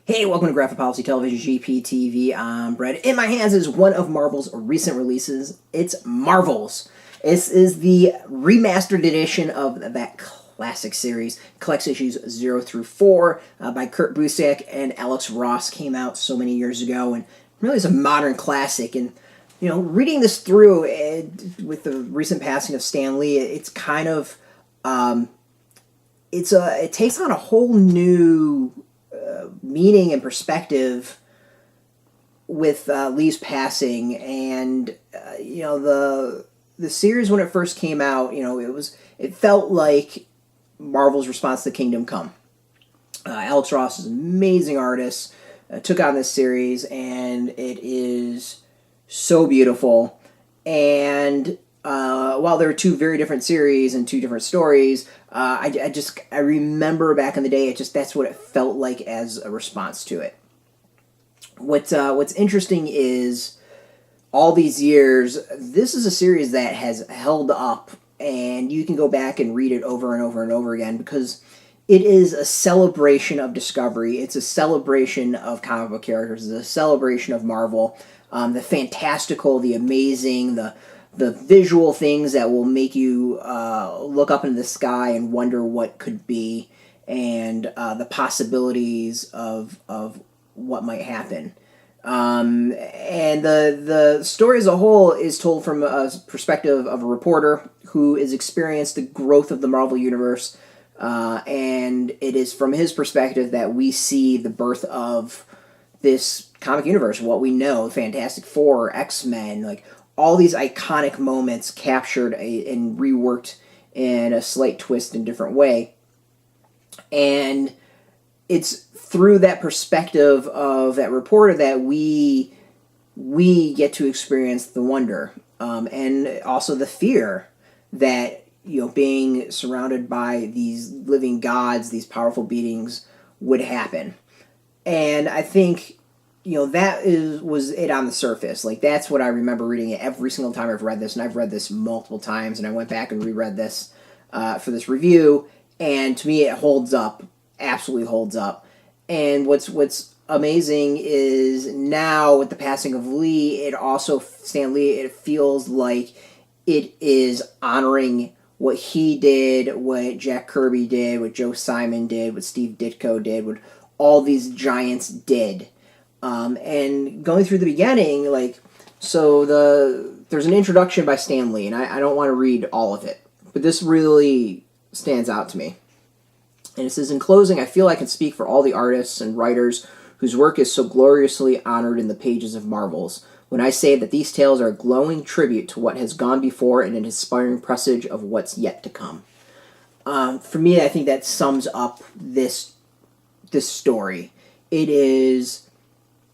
Hey, welcome to Graphic Policy Television, GPTV. I'm Brett. In my hands is one of Marvel's recent releases. It's Marvels. This is the remastered edition of that classic series. Collects issues 0 through 4 by Kurt Busiek and Alex Ross. Came out so many years ago and really is a modern classic. And, reading this through with the recent passing of Stan Lee, it's kind of, it takes on a whole new meaning and perspective with Lee's passing, and the series when it first came out, it felt like Marvel's response to Kingdom Come. Alex Ross is an amazing artist, took on this series, and it is so beautiful. And while there are two very different series and two different stories, I remember back in the day, that's what it felt like as a response to it. What's interesting is all these years, this is a series that has held up, and you can go back and read it over and over and over again because it is a celebration of discovery. It's a celebration of comic book characters. It's a celebration of Marvel. The fantastical, the amazing, the visual things that will make you look up into the sky and wonder what could be, and the possibilities of what might happen. And the story as a whole is told from a perspective of a reporter who has experienced the growth of the Marvel Universe, and it is from his perspective that we see the birth of this comic universe, what we know, Fantastic Four, X-Men, like all these iconic moments captured and reworked in a slight twist and different way. And it's through that perspective of that reporter that we get to experience the wonder, and also the fear that, being surrounded by these living gods, these powerful beings, would happen. And I think that was it on the surface. Like, that's what I remember reading it every single time I've read this, and I've read this multiple times, and I went back and reread this for this review, and to me it holds up, absolutely holds up. And what's amazing is now with the passing of Lee, Stan Lee, it feels like it is honoring what he did, what Jack Kirby did, what Joe Simon did, what Steve Ditko did, what all these giants did. And going through the beginning, there's an introduction by Stan Lee, and I don't want to read all of it, but this really stands out to me. And it says, in closing, I feel I can speak for all the artists and writers whose work is so gloriously honored in the pages of Marvels when I say that these tales are a glowing tribute to what has gone before and an inspiring presage of what's yet to come. For me, I think that sums up this story. It is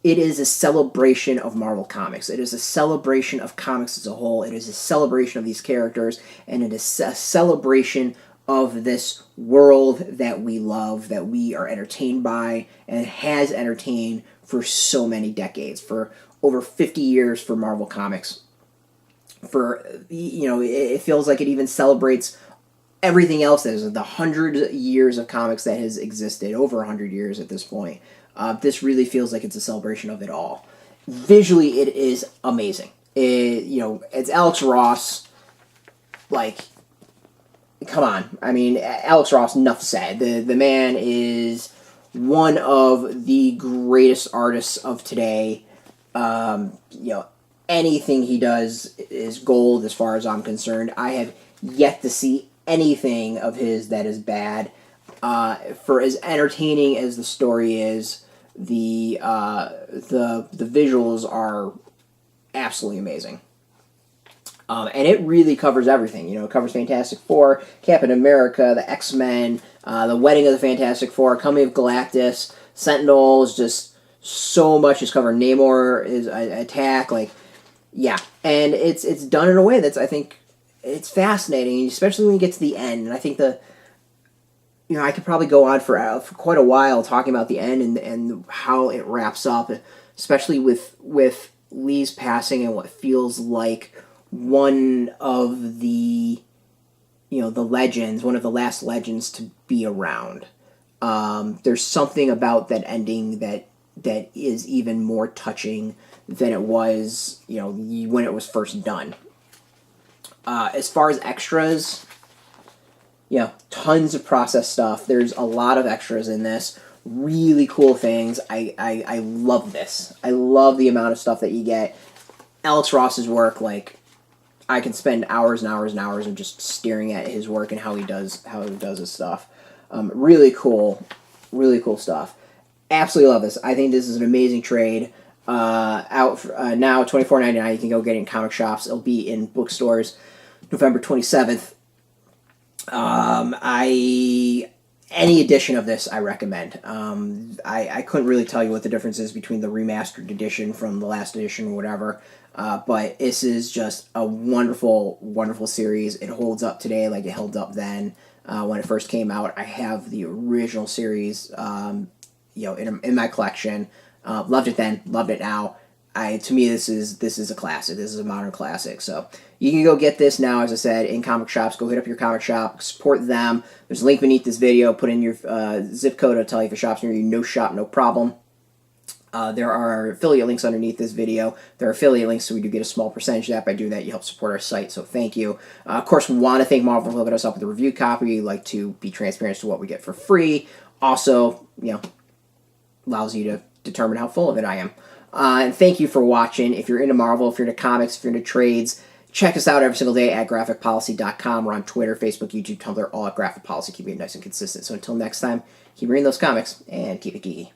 a celebration of Marvel Comics. It is a celebration of comics as a whole. It is a celebration of these characters, and it is a celebration of this world that we love, that we are entertained by, and has entertained for so many decades, for over 50 years for Marvel Comics. It feels like it even celebrates everything else that is the 100 years of comics that has existed, over 100 years at this point. This really feels like it's a celebration of it all. Visually, it is amazing. It's Alex Ross. Come on. I mean, Alex Ross, enough said. The man is one of the greatest artists of today. Anything he does is gold as far as I'm concerned. I have yet to see anything of his that is bad. For as entertaining as the story is, the visuals are absolutely amazing. And it really covers everything. It covers Fantastic Four, Captain America, the X-Men, the Wedding of the Fantastic Four, Coming of Galactus, Sentinels, just so much is covered. Namor is attack, and it's done in a way that's, I think, it's fascinating, especially when you get to the end. And I think I could probably go on for quite a while talking about the end and how it wraps up, especially with Lee's passing and what feels like one of the legends, one of the last legends to be around. There's something about that ending that is even more touching than it was, when it was first done. As far as extras, tons of process stuff. There's a lot of extras in this. Really cool things. I love this. I love the amount of stuff that you get. Alex Ross's work, like, I can spend hours and hours and hours of just staring at his work and how he does his stuff. Really cool stuff. Absolutely love this. I think this is an amazing trade. Out now, $24.99. You can go get it in comic shops. It'll be in bookstores November 27th. Any edition of this I recommend. I couldn't really tell you what the difference is between the remastered edition from the last edition or whatever, but this is just a wonderful, wonderful series. It holds up today like it held up then when it first came out. I have the original series, in my collection. Loved it then, loved it now. To me, this is a classic. This is a modern classic. So you can go get this now, as I said, in comic shops. Go hit up your comic shop, support them. There's a link beneath this video. Put in your zip code. It'll tell you if a shop's near you. No shop, no problem. There are affiliate links underneath this video. There are affiliate links, so we do get a small percentage of that. By doing that, you help support our site, so thank you. Of course, we want to thank Marvel for hooking us up with a review copy. We like to be transparent as to what we get for free. Also, allows you to determine how full of it I am. And thank you for watching. If you're into Marvel, if you're into comics, if you're into trades, check us out every single day at graphicpolicy.com. We're on Twitter, Facebook, YouTube, Tumblr, all at Graphic Policy. Keep it nice and consistent. So until next time, keep reading those comics and keep it geeky.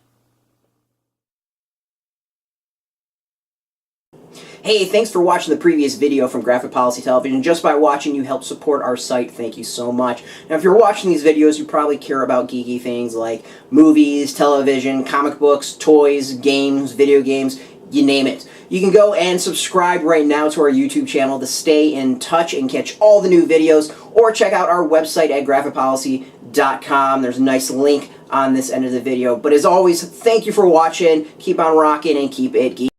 Hey, thanks for watching the previous video from Graphic Policy Television. Just by watching, you help support our site. Thank you so much. Now, if you're watching these videos, you probably care about geeky things like movies, television, comic books, toys, games, video games, you name it. You can go and subscribe right now to our YouTube channel to stay in touch and catch all the new videos, or check out our website at graphicpolicy.com. There's a nice link on this end of the video. But as always, thank you for watching. Keep on rocking and keep it geeky.